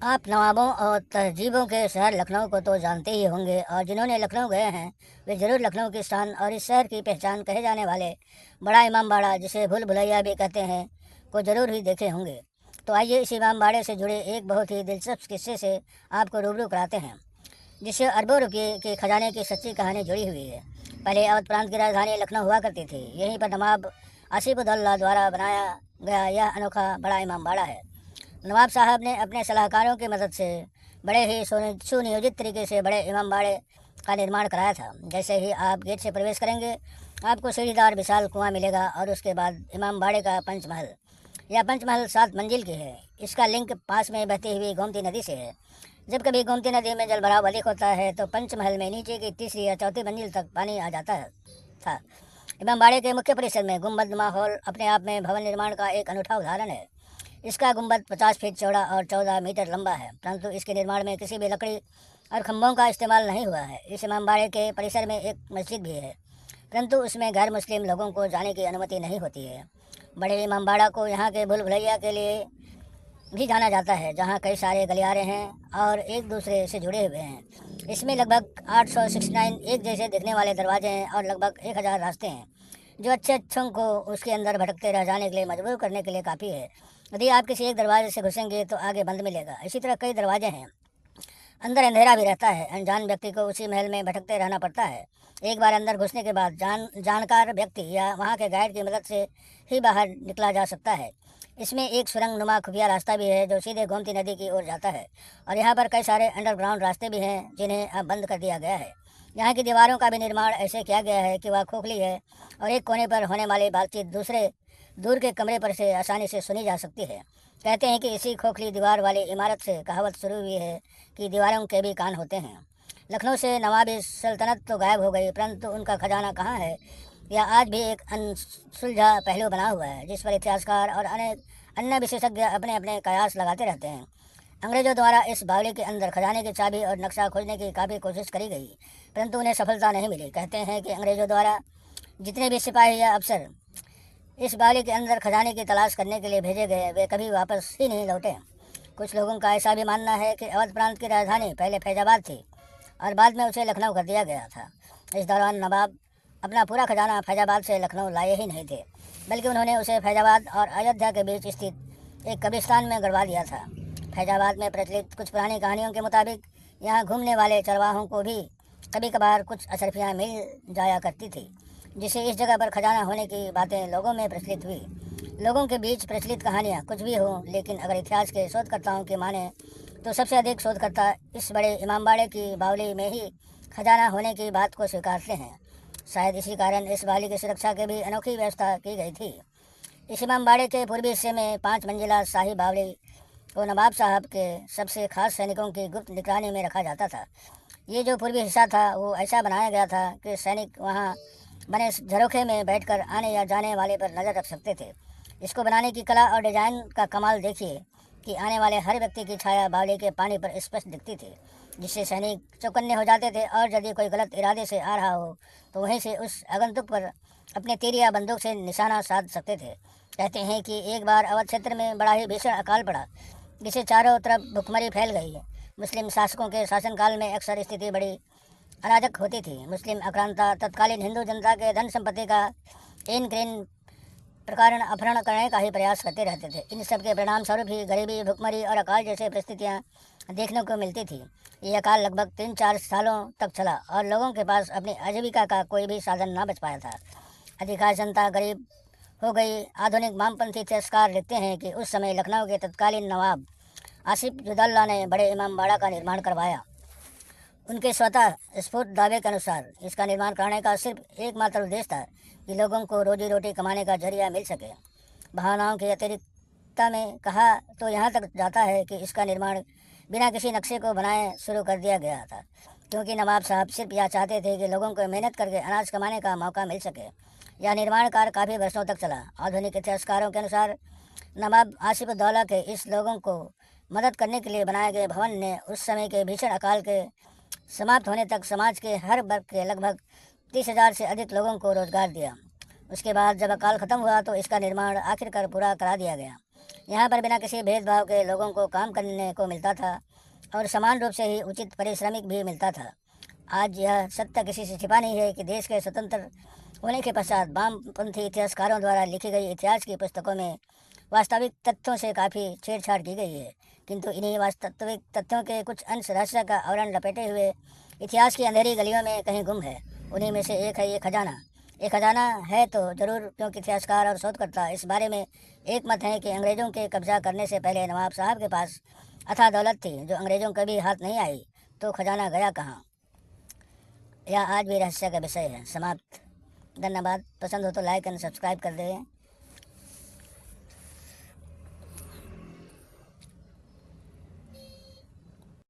आप नवाबों और तहजीबों के शहर लखनऊ को तो जानते ही होंगे, और जिन्होंने लखनऊ गए हैं वे ज़रूर लखनऊ की शान और इस शहर की पहचान कहे जाने वाले बड़ा इमाम बाड़ा, जिसे भूल भुलैया भी कहते हैं, को ज़रूर ही देखे होंगे। तो आइए इस इमाम बाड़े से जुड़े एक बहुत ही दिलचस्प किस्से से आपको रूबरू कराते हैं, जिससे अरबों रुपये के खजाने की सच्ची कहानी जुड़ी हुई है। पहले अवध प्रांत की राजधानी लखनऊ हुआ करती थी। यहीं पर नवाब आसिफउद्दौला द्वारा बनाया गया यह अनोखा बड़ा इमाम बाड़ा है। नवाब साहब ने अपने सलाहकारों की मदद से बड़े ही सुनियोजित तरीके से बड़े इमाम बाड़े का निर्माण कराया था। जैसे ही आप गेट से प्रवेश करेंगे, आपको सीढ़ीदार विशाल कुआं मिलेगा और उसके बाद इमाम बाड़े का पंचमहल। यह पंचमहल 7 मंजिल की है। इसका लिंक पास में बहती हुई गोमती नदी से है। जब कभी गोमती नदी में जल भराव अधिक होता है तो पंचमहल में नीचे की तीसरी या चौथी मंजिल तक पानी आ जाता है था। इमाम बाड़े के मुख्य परिसर में गुंबदनुमा हॉल अपने आप में भवन निर्माण का एक अनूठा उदाहरण है। इसका गुंबद 50 फीट चौड़ा और 14 मीटर लंबा है, परंतु इसके निर्माण में किसी भी लकड़ी और खंभों का इस्तेमाल नहीं हुआ है। इस इमामबाड़े के परिसर में एक मस्जिद भी है, परंतु उसमें गैर मुस्लिम लोगों को जाने की अनुमति नहीं होती है। बड़े इमामबाड़ा को यहाँ के भूल भुलैया के लिए भी जाना जाता है, जहाँ कई सारे गलियारे हैं और एक दूसरे से जुड़े हुए हैं। इसमें लगभग 869 एक जैसे दिखने वाले दरवाजे हैं और लगभग 1000 रास्ते हैं, जो अच्छों को उसके अंदर भटकते रह जाने के लिए मजबूर करने के लिए काफ़ी है। यदि आप किसी एक दरवाजे से घुसेंगे तो आगे बंद मिलेगा। इसी तरह कई दरवाजे हैं, अंदर अंधेरा भी रहता है। अनजान व्यक्ति को उसी महल में भटकते रहना पड़ता है। एक बार अंदर घुसने के बाद जानकार व्यक्ति या वहाँ के गाइड की मदद से ही बाहर निकला जा सकता है। इसमें एक सुरंग नुमा खुफिया रास्ता भी है जो सीधे गोमती नदी की ओर जाता है, और यहाँ पर कई सारे अंडरग्राउंड रास्ते भी हैं जिन्हें अब बंद कर दिया गया है। यहाँ की दीवारों का भी निर्माण ऐसे किया गया है कि वह खोखली है और एक कोने पर होने वाली बातचीत दूसरे दूर के कमरे पर से आसानी से सुनी जा सकती है। कहते हैं कि इसी खोखली दीवार वाली इमारत से कहावत शुरू हुई है कि दीवारों के भी कान होते हैं। लखनऊ से नवाबी सल्तनत तो गायब हो गई, परंतु उनका खजाना कहाँ है, यह आज भी एक अनसुलझा पहलू बना हुआ है, जिस पर इतिहासकार और अनेक अन्य विशेषज्ञ अपने अपने कयास लगाते रहते हैं। अंग्रेजों द्वारा इस बावली के अंदर खजाने की चाबी और नक्शा खोजने की काफ़ी कोशिश करी गई, परंतु उन्हें सफलता नहीं मिली। कहते हैं कि अंग्रेजों द्वारा जितने भी सिपाही या अफसर इस बावली के अंदर खजाने की तलाश करने के लिए भेजे गए, वे कभी वापस ही नहीं लौटे। कुछ लोगों का ऐसा भी मानना है कि अवध प्रांत की राजधानी पहले फैजाबाद थी और बाद में उसे लखनऊ कर दिया गया था। इस दौरान नवाब अपना पूरा खजाना फैजाबाद से लखनऊ लाए ही नहीं थे, बल्कि उन्होंने उसे फैजाबाद और अयोध्या के बीच स्थित एक कब्रिस्तान में गड़वा दिया था। फैजाबाद में प्रचलित कुछ पुरानी कहानियों के मुताबिक यहाँ घूमने वाले चरवाहों को भी कभी कभार कुछ अशरफियाँ मिल जाया करती थी, जिससे इस जगह पर खजाना होने की बातें लोगों में प्रचलित हुई। लोगों के बीच प्रचलित कहानियाँ कुछ भी हो, लेकिन अगर इतिहास के शोधकर्ताओं की माने तो सबसे अधिक शोधकर्ता इस बड़े इमामबाड़े की बावली में ही खजाना होने की बात को स्वीकारते हैं। शायद इसी कारण इस बावली की सुरक्षा की भी अनोखी व्यवस्था की गई थी। इस इमामबाड़े के पूर्वी हिस्से में 5 मंजिला शाही बावली को नवाब साहब के सबसे खास सैनिकों की गुप्त निगरानी में रखा जाता था। ये जो पूर्वी हिस्सा था वो ऐसा बनाया गया था कि सैनिक वहाँ बने झरोखे में बैठकर आने या जाने वाले पर नज़र रख सकते थे। इसको बनाने की कला और डिजाइन का कमाल देखिए कि आने वाले हर व्यक्ति की छाया बावली के पानी पर स्पष्ट दिखती थी, जिससे सैनिक चौकन्ने हो जाते थे और यदि कोई गलत इरादे से आ रहा हो तो वहीं से उस आगंतुक पर अपने तीर या बंदूक से निशाना साध सकते थे। कहते हैं कि एक बार अवध क्षेत्र में बड़ा ही भीषण अकाल पड़ा, जिससे चारों तरफ भुखमरी फैल गई। मुस्लिम शासकों के शासनकाल में अक्सर स्थिति बड़ी अराजक होती थी। मुस्लिम आक्रांता तत्कालीन हिंदू जनता के धन संपत्ति का इन ग्रीन प्रकार अपहरण करने का ही प्रयास करते रहते थे। इन सब के परिणाम स्वरूप ही गरीबी, भुखमरी और अकाल जैसे परिस्थितियाँ देखने को मिलती थी। ये अकाल लगभग 3-4 सालों तक चला और लोगों के पास अपनी आजीविका का कोई भी साधन न बच पाया था। अधिकांश जनता गरीब हो गई। आधुनिक वामपंथी इतिहासकार लिखते हैं कि उस समय लखनऊ के तत्कालीन नवाब आसिफउद्दौला ने बड़े इमामबाड़ा का निर्माण करवाया। उनके स्वतः स्फूर्त दावे के अनुसार इसका निर्माण कराने का सिर्फ एकमात्र उद्देश्य था कि लोगों को रोजी रोटी कमाने का जरिया मिल सके। भावनाओं की अतिरिक्तता में कहा तो यहाँ तक जाता है कि इसका निर्माण बिना किसी नक्शे को बनाए शुरू कर दिया गया था, क्योंकि नवाब साहब सिर्फ यह चाहते थे कि लोगों को मेहनत करके अनाज कमाने का मौका मिल सके। यह निर्माण कार्य काफ़ी वर्षों तक चला। आधुनिक इतिहासकारों के अनुसार नवाब आसिफउद्दौला के इस लोगों को मदद करने के लिए बनाए गए भवन ने उस समय के भीषण अकाल के समाप्त होने तक समाज के हर वर्ग के लगभग 30,000 से अधिक लोगों को रोजगार दिया। उसके बाद जब अकाल खत्म हुआ तो इसका निर्माण आखिरकार पूरा करा दिया गया। यहाँ पर बिना किसी भेदभाव के लोगों को काम करने को मिलता था और समान रूप से ही उचित पारिश्रमिक भी मिलता था। आज यह सत्य किसी से छिपा नहीं है कि देश के स्वतंत्र होने के पश्चात वामपंथी इतिहासकारों द्वारा लिखी गई इतिहास की पुस्तकों में वास्तविक तथ्यों से काफ़ी छेड़छाड़ की गई है, किंतु इन्हीं वास्तविक तथ्यों के कुछ अंश रहस्य का आवरण लपेटे हुए इतिहास की अंधेरी गलियों में कहीं गुम है। उन्हीं में से एक है ये खजाना। ये खजाना है तो जरूर, क्योंकि इतिहासकार और शोधकर्ता इस बारे में एक मत है कि अंग्रेज़ों के कब्जा करने से पहले नवाब साहब के पास अथाह दौलत थी जो अंग्रेज़ों कभी हाथ नहीं आई। तो खजाना गया कहाँ, यह आज भी रहस्य का विषय है। समाप्त। धन्यवाद। पसंद हो तो लाइक एंड सब्सक्राइब कर दें।